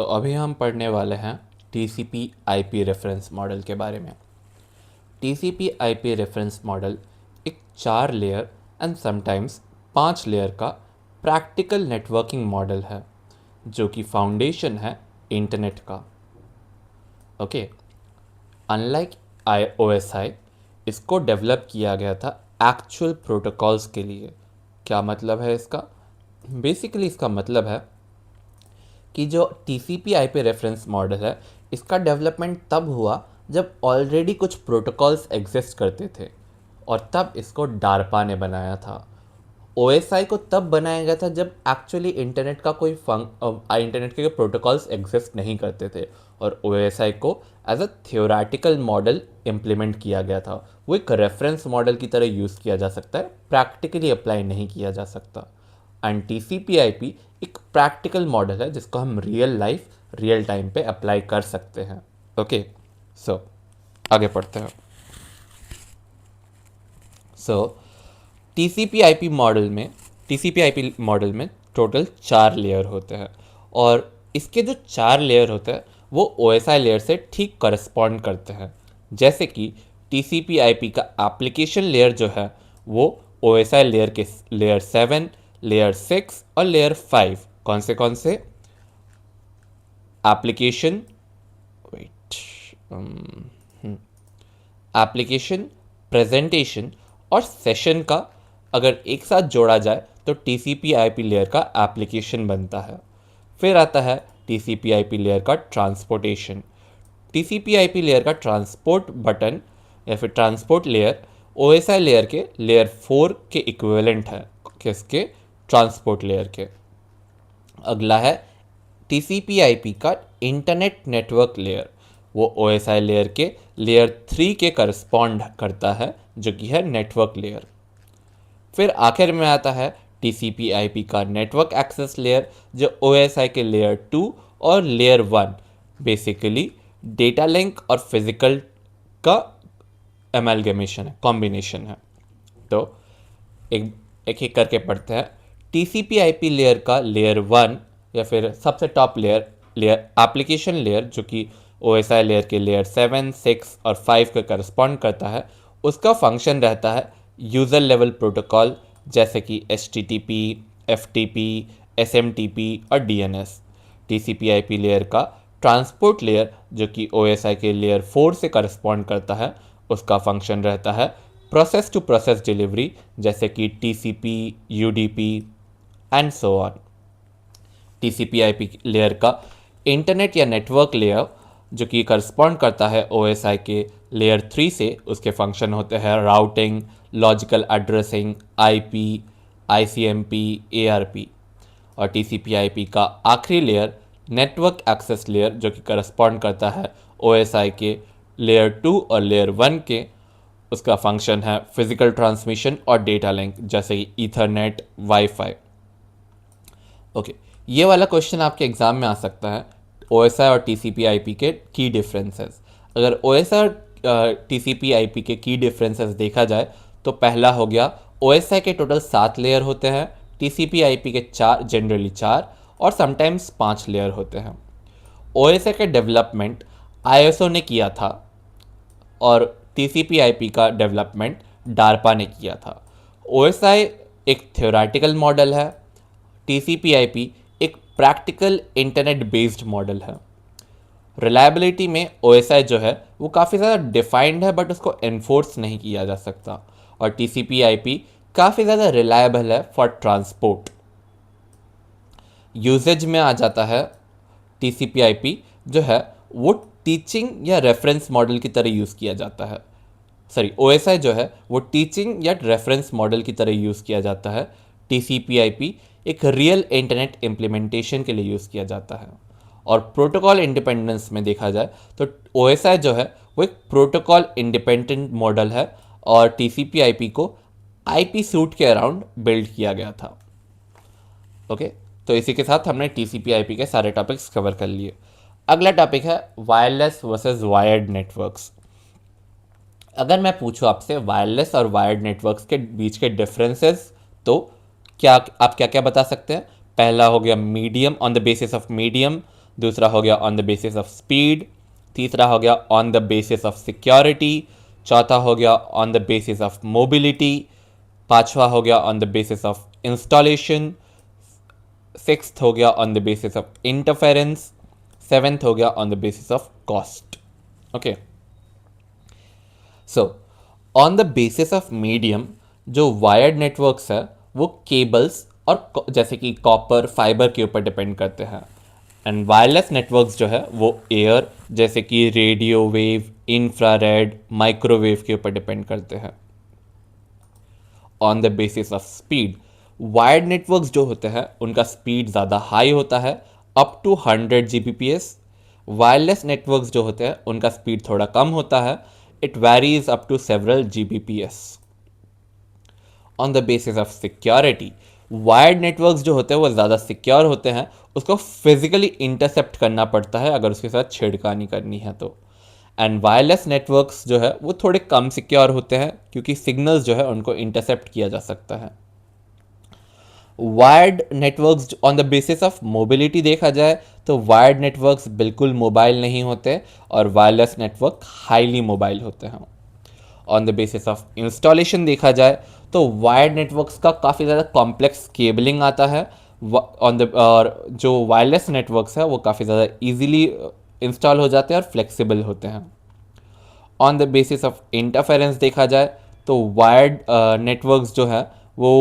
अभी हम पढ़ने वाले हैं TCP IP रेफरेंस मॉडल के बारे में। TCP IP रेफरेंस मॉडल एक 4 लेयर एंड समटाइम्स 5 लेयर का प्रैक्टिकल नेटवर्किंग मॉडल है जो कि फाउंडेशन है इंटरनेट का। ओके, अनलाइक OSI, इसको डेवलप किया गया था एक्चुअल प्रोटोकॉल्स के लिए। क्या मतलब है इसका? बेसिकली इसका मतलब है कि जो TCP IP रेफरेंस मॉडल है, इसका डेवलपमेंट तब हुआ जब ऑलरेडी कुछ प्रोटोकॉल्स एग्जिस्ट करते थे और तब इसको डार्पा ने बनाया था। OSI को तब बनाया गया था जब एक्चुअली इंटरनेट का कोई इंटरनेट के प्रोटोकॉल्स एग्जिस्ट नहीं करते थे और OSI को as a theoretical model implement किया गया था। वो एक रेफरेंस मॉडल की तरह यूज़ किया जा सकता है, प्रैक्टिकली अप्लाई नहीं किया जा सकता। एंड TCP/IP एक प्रैक्टिकल मॉडल है जिसको हम रियल लाइफ रियल टाइम पे अप्लाई कर सकते हैं। ओके, सो आगे पढ़ते हैं। सो TCP/IP मॉडल में टोटल 4 लेयर होते हैं और इसके जो 4 लेयर होते हैं वो OSI लेयर से ठीक करस्पॉन्ड करते हैं। जैसे कि TCP/IP का एप्लीकेशन लेयर जो है वो OSI लेयर के लेयर 7, लेयर 6 और लेयर 5 कौन से एप्लीकेशन वेट एप्लीकेशन, प्रेजेंटेशन और सेशन का अगर एक साथ जोड़ा जाए तो TCP/IP लेयर का एप्लीकेशन बनता है। फिर आता है TCP/IP लेयर का ट्रांसपोर्टेशन। TCP/IP लेयर का ट्रांसपोर्ट बटन या फिर ट्रांसपोर्ट लेयर OSI लेयर के लेयर 4 के इक्विवेलेंट है, किसके? ट्रांसपोर्ट लेयर के। अगला है TCP/IP का इंटरनेट नेटवर्क लेयर। वो OSI लेयर के लेयर 3 के करस्पॉन्ड करता है जो कि है नेटवर्क लेयर। फिर आखिर में आता है TCP/IP का नेटवर्क एक्सेस लेयर जो OSI के लेयर 2 और लेयर 1 बेसिकली डेटा लिंक और फिजिकल का एमलगमेशन है, कॉम्बिनेशन है। तो एक एक एक करके पढ़ते हैं। TCP/IP लेयर का लेयर 1 या फिर सबसे टॉप लेयर एप्लीकेशन लेयर जो कि OSI लेयर के लेयर 7, 6 और 5 का करस्पॉन्ड करता है, उसका फंक्शन रहता है यूज़र लेवल प्रोटोकॉल जैसे कि HTTP, FTP, SMTP और DNS। TCP/IP लेयर का ट्रांसपोर्ट लेयर जो कि OSI के लेयर 4 से करस्पॉन्ड करता है, उसका फंक्शन रहता है प्रोसेस टू प्रोसेस डिलीवरी जैसे कि TCP, UDP and so on. TCP/IP layer का इंटरनेट या नेटवर्क लेयर जो कि करस्पॉन्ड करता है OSI के लेयर 3 से, उसके फंक्शन होते हैं routing, logical addressing, IP, ICMP, ARP। और TCP/IP का आखिरी लेयर नेटवर्क एक्सेस लेयर जो कि करस्पॉन्ड करता है OSI के लेयर 2 और लेयर 1 के, उसका फंक्शन है फिजिकल ट्रांसमिशन और डेटा लिंक जैसे कि ईथरनेट, वाईफाई। ओके, ये वाला क्वेश्चन आपके एग्जाम में आ सकता है, OSI और TCP/IP के की डिफरेंसेस। अगर OSI और TCP/IP के की डिफरेंसेस देखा जाए तो पहला हो गया, OSI के टोटल 7 लेयर होते हैं, TCP/IP के 4, जनरली 4 और समटाइम्स 5 लेयर होते हैं। OSI के डेवलपमेंट ISO ने किया था और TCP/IP का डेवलपमेंट डार्पा ने किया था। OSI एक थ्योरेटिकल मॉडल है, TCP/IP एक प्रैक्टिकल इंटरनेट बेस्ड मॉडल है। रिलायबिलिटी में OSI जो है वो काफ़ी ज़्यादा डिफाइंड है बट उसको एनफोर्स नहीं किया जा सकता, और TCP/IP काफ़ी ज़्यादा रिलायबल है फॉर ट्रांसपोर्ट। यूजेज में आ जाता है TCP/IP जो है वो टीचिंग या रेफरेंस मॉडल की तरह यूज़ किया जाता है। OSI जो है वो टीचिंग या रेफरेंस मॉडल की तरह यूज़ किया जाता है। TCP/IP एक रियल इंटरनेट इम्प्लीमेंटेशन के लिए यूज़ किया जाता है। और प्रोटोकॉल इंडिपेंडेंस में देखा जाए तो OSI जो है वो एक प्रोटोकॉल इंडिपेंडेंट मॉडल है और TCP/IP को IP सूट के अराउंड बिल्ड किया गया था। ओके, तो इसी के साथ हमने TCP/IP के सारे टॉपिक्स कवर कर लिए। अगला टॉपिक है वायरलेस वर्सेस वायर्ड नेटवर्क्स। अगर मैं पूछूं आपसे वायरलेस और वायर्ड नेटवर्क्स के बीच के डिफरेंसेस, तो क्या आप क्या क्या बता सकते हैं? पहला हो गया medium, on the basis of medium, दूसरा हो गया on the basis of speed, तीसरा हो गया on the basis of security, चौथा हो गया on the basis of mobility, पांचवा हो गया on the basis of installation, sixth हो गया on the basis of interference, seventh हो गया on the basis of cost. Okay, so on the basis of medium जो वायर्ड नेटवर्क्स है वो केबल्स और जैसे कि कॉपर फाइबर के ऊपर डिपेंड करते हैं, एंड वायरलेस नेटवर्क्स जो है वो एयर जैसे कि रेडियो वेव, इंफ्रारेड, माइक्रोवेव के ऊपर डिपेंड करते हैं। On the basis of speed, wired networks जो होते हैं उनका स्पीड ज़्यादा हाई होता है, up to 100 Gbps। Wireless networks जो होते हैं उनका स्पीड थोड़ा कम होता है, it varies up to several Gbps। On the basis of security, wired networks जो होते हैं वो ज़्यादा सिक्योर होते हैं, उसको फिजिकली इंटरसेप्ट करना पड़ता है अगर उसके साथ छेड़खानी करनी है तो। एंड वायरलेस नेटवर्क्स जो है वो थोड़े कम सिक्योर होते हैं क्योंकि सिग्नल्स जो है उनको इंटरसेप्ट किया जा सकता है। Wired networks on the basis of mobility देखा जाए तो वायर्ड नेटवर्क्स बिल्कुल मोबाइल नहीं होते और वायरलेस नेटवर्क हाईली मोबाइल होते हैं। On the basis of installation देखा जाए तो वायर्ड नेटवर्क्स का काफ़ी ज़्यादा कॉम्प्लेक्स केबलिंग आता है, ऑन द और जो वायरलेस नेटवर्क्स है वो काफ़ी ज़्यादा इजीली इंस्टॉल हो जाते हैं और फ्लेक्सिबल होते हैं। On the basis of interference देखा जाए तो वायर्ड नेटवर्क्स जो है वो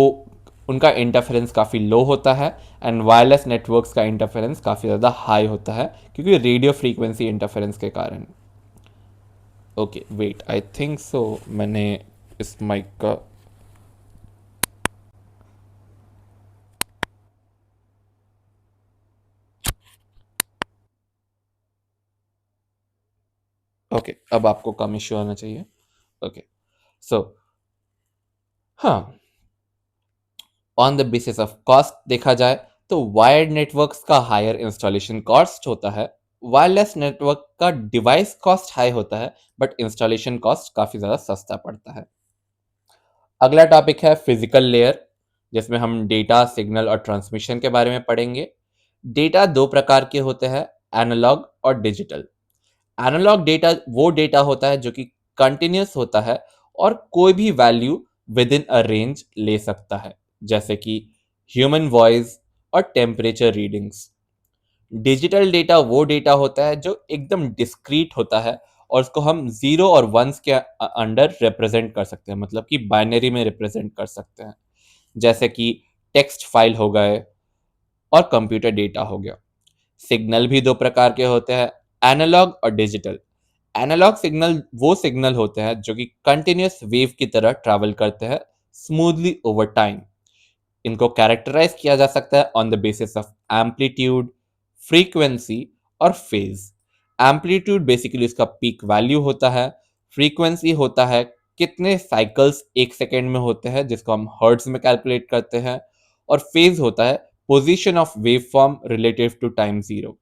उनका इंटरफेरेंस काफ़ी लो होता है एंड वायरलेस नेटवर्क्स का इंटरफेरेंस काफ़ी ज़्यादा हाई होता है क्योंकि रेडियो फ्रीक्वेंसी इंटरफेरेंस के कारण। Okay wait, I think so मैंने इस माइक का ओके अब आपको कम इश्यू आना चाहिए। ओके, सो हाँ, on the basis of cost देखा जाए तो वायर्ड नेटवर्क्स का हायर इंस्टॉलेशन कॉस्ट होता है, वायरलेस नेटवर्क का डिवाइस कॉस्ट हाई होता है बट इंस्टॉलेशन कॉस्ट काफ़ी ज़्यादा सस्ता पड़ता है। अगला टॉपिक है फिजिकल लेयर, जिसमें हम डेटा, सिग्नल और ट्रांसमिशन के बारे में पढ़ेंगे। डेटा दो प्रकार के होते हैं, एनालॉग और डिजिटल। एनालॉग डेटा वो डेटा होता है जो कि कंटिन्यूस होता है और कोई भी value with in a range ले सकता है, जैसे कि ह्यूमन वॉइस और टेम्परेचर रीडिंग्स। डिजिटल डेटा वो डेटा होता है जो एकदम डिस्क्रीट होता है और उसको हम जीरो और वंस के अंडर रिप्रेजेंट कर सकते हैं, मतलब कि बाइनरी में रिप्रेजेंट कर सकते हैं, जैसे कि टेक्स्ट फाइल हो गए और कंप्यूटर डेटा हो गया। सिग्नल भी दो प्रकार के होते हैं, एनालॉग और डिजिटल। एनालॉग सिग्नल वो सिग्नल होते हैं जो कि कंटिन्यूस वेव की तरह ट्रैवल करते हैं स्मूथली ओवर टाइम। इनको कैरेक्टराइज किया जा सकता है on the basis of amplitude, frequency और फेज। एम्पलीट्यूड बेसिकली इसका पीक वैल्यू होता है, फ्रीक्वेंसी होता है कितने साइकिल्स एक सेकेंड में होते हैं जिसको हम हर्ट्ज में कैलकुलेट करते हैं, और फेज होता है position of wave form relative to time zero.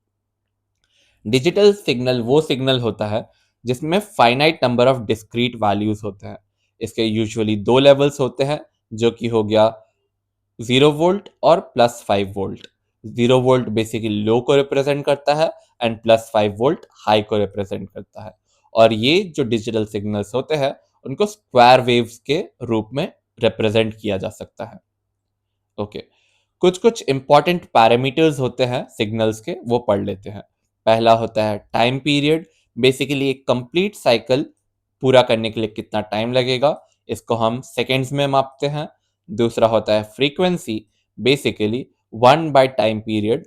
Digital signal वो सिग्नल होता है जिसमें finite number of discrete values होते हैं। इसके यूजुअली दो लेवल्स होते हैं, जो कि हो गया 0 वोल्ट और +5 वोल्ट। 0 वोल्ट बेसिकली लो को रिप्रेजेंट करता है एंड +5 वोल्ट हाई को रिप्रेजेंट करता है। और ये जो डिजिटल सिग्नल्स होते हैं उनको स्क्वायर वेव्स के रूप में रिप्रेजेंट किया जा सकता है। ओके, कुछ कुछ इंपॉर्टेंट पैरामीटर्स होते हैं सिग्नल्स के, वो पढ़ लेते हैं। पहला होता है टाइम पीरियड, बेसिकली एक कंप्लीट साइकिल पूरा करने के लिए कितना टाइम लगेगा, इसको हम सेकेंड्स में मापते हैं। दूसरा होता है फ्रीक्वेंसी, बेसिकली 1/टाइम पीरियड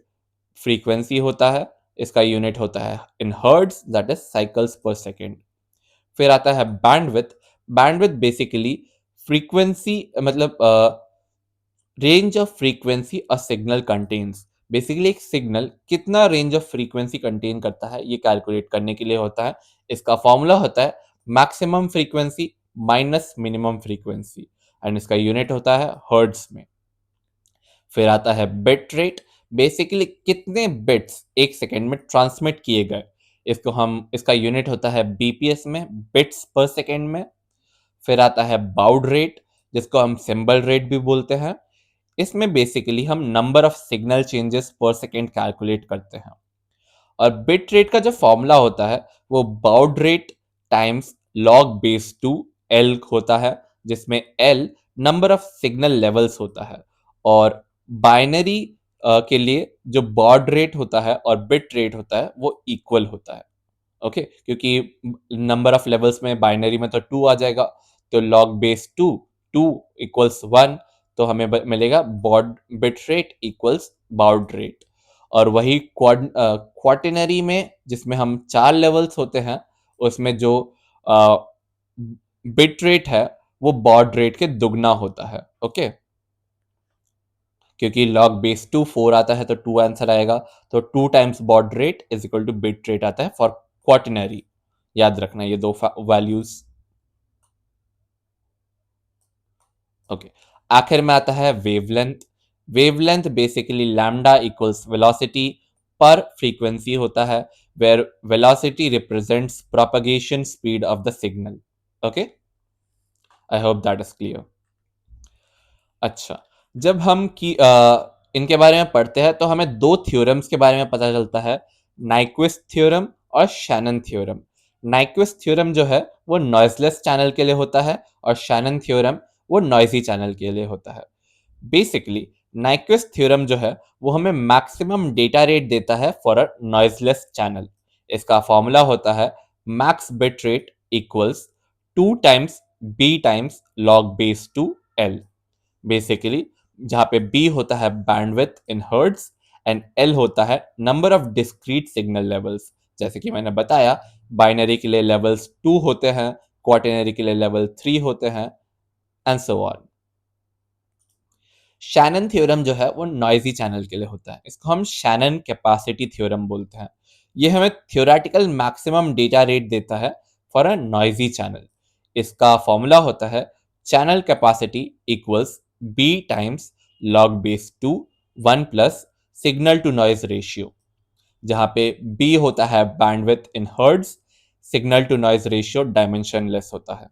फ्रीक्वेंसी होता है, इसका यूनिट होता है इन हर्ट्ज, दैट इज साइकिल्स पर सेकेंड। फिर आता है बैंडविथ। बैंडविथ बेसिकली फ्रीक्वेंसी, मतलब range of frequency a signal contains. Basically एक सिग्नल कितना रेंज ऑफ फ्रीक्वेंसी कंटेन करता है ये कैलकुलेट करने के लिए होता है। इसका फॉर्मूला होता है maximum frequency minus minimum frequency and इसका यूनिट होता है हर्ट्ज में। फिर आता है बिट रेट, बेसिकली कितने बिट्स एक सेकेंड में ट्रांसमिट किए गए, इसको हम इसका यूनिट होता है बीपीएस में, बिट्स पर सेकेंड में। फिर आता है बाउड रेट, जिसको हम सिंबल रेट भी बोलते हैं। इसमें बेसिकली हम नंबर ऑफ सिग्नल चेंजेस पर सेकेंड कैलकुलेट करते हैं। और बिट रेट का जो फॉर्मूला होता है वो baud rate times log base two L होता है, जिसमें L number of signal levels होता है और बाइनरी के लिए जो बॉड रेट होता है और बिट रेट होता है वो इक्वल होता है। ओके, क्योंकि नंबर ऑफ लेवल्स में बाइनरी में तो 2 आ जाएगा, तो लॉग बेस 2 2 इक्वल्स 1, तो हमें मिलेगा baud bit rate equals baud rate. और वही क्वार्टिनरी में जिसमें हम 4 लेवल्स होते हैं, उसमें जो बिट रेट है वो बॉड रेट के दुगना होता है। ओके, क्योंकि लॉग बेस 2 4 आता है तो 2 आंसर आएगा, तो 2 times baud rate is equal to bit rate आता है फॉर क्वार्टिनरी। याद रखना ये दो वैल्यूज। ओके, आखिर में आता है wavelength. Wavelength basically lambda equals velocity पर फ्रीक्वेंसी होता है, where velocity represents propagation speed of the signal. Okay, I hope that is clear. अच्छा, जब हम इनके बारे में पढ़ते हैं तो हमें दो थ्योरम्स के बारे में पता चलता है, नाइक्विस्ट थ्योरम और शैनन थ्योरम। नाइक्विस्ट थ्योरम जो है वो नॉइजलेस चैनल के लिए होता है और शैनन थ्योरम वो नॉइजी चैनल के लिए होता है। बेसिकली नाइक्विस्ट थ्योरम जो है वो हमें मैक्सिमम डेटा रेट देता है फॉर अ नॉइजलेस चैनल। इसका फॉर्मूला होता है max bit rate equals 2 times B times log base two L. Basically जहाँ पे बी होता है bandwidth in hertz and L होता है number of discrete signal levels. जैसे कि मैंने बताया, बाइनरी के लिए लेवल्स 2 होते हैं, क्वार्टिनरी के लिए लेवल 3 होते हैं, and so on. Shannon theorem जो है वो नॉइजी चैनल के लिए होता है, इसको हम शैनन कैपेसिटी थ्योरम बोलते हैं। ये हमें थ्योरेटिकल मैक्सिमम डेटा रेट देता है फॉर अ नॉइजी चैनल। इसका फॉर्मूला होता है channel capacity equals B times log base two 1 plus signal to noise ratio, जहाँ पे बी होता है bandwidth in hertz, signal to noise ratio dimensionless होता है।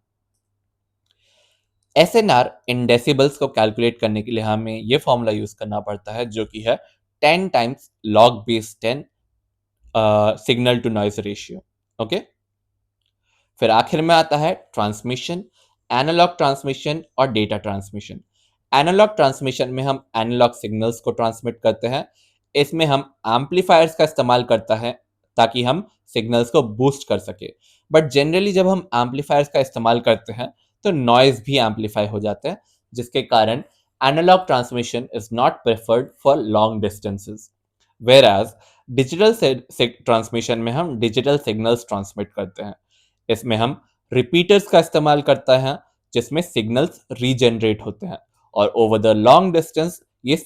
एसएनआर इन डेसिबल्स को कैलकुलेट करने के लिए हमें ये फॉर्मूला यूज करना पड़ता है, जो कि है 10 times log base 10 signal to noise ratio. Okay, फिर आखिर में आता है ट्रांसमिशन, एनालॉग ट्रांसमिशन और डेटा ट्रांसमिशन। एनालॉग ट्रांसमिशन में हम एनालॉग सिग्नल्स को ट्रांसमिट करते हैं। इसमें हम एम्पलीफायर्स का इस्तेमाल करता है ताकि हम सिग्नल्स को बूस्ट कर सके। बट जनरली जब हम एम्पलीफायर्स का इस्तेमाल करते हैं तो नॉइज भी एम्पलीफाई हो जाता है, जिसके कारण analog transmission is not preferred for long distances. Whereas digital transmission में हम डिजिटल सिग्नल्स ट्रांसमिट करते हैं। इसमें हम रिपीटर्स का इस्तेमाल करते हैं, जिसमें सिग्नल्स रीजनरेट होते हैं और ओवर द लॉन्ग डिस्टेंस ये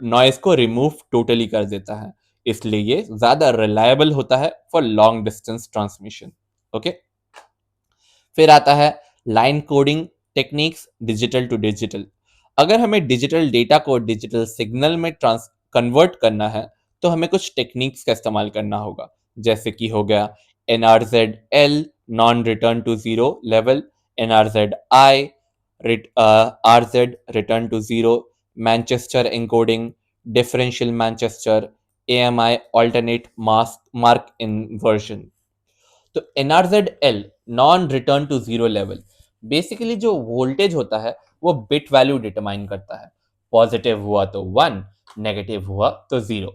नॉइज को रिमूव टोटली कर देता है। इसलिए ये ज्यादा रिलायबल होता है for long distance transmission. Okay, फिर आता है line coding techniques digital to digital. अगर हमें डिजिटल डेटा को डिजिटल सिग्नल में ट्रांस कन्वर्ट करना है तो हमें कुछ टेक्निक्स का इस्तेमाल करना होगा, जैसे कि हो गया NRZ-L non return to zero level, NRZ-I RZ return to zero, Manchester encoding, differential Manchester, AMI alternate mark inversion. तो NRZ-L non return to zero level basically जो वोल्टेज होता है वो बिट वैल्यू डिटरमाइन करता है। पॉजिटिव हुआ तो 1, negative हुआ तो 0।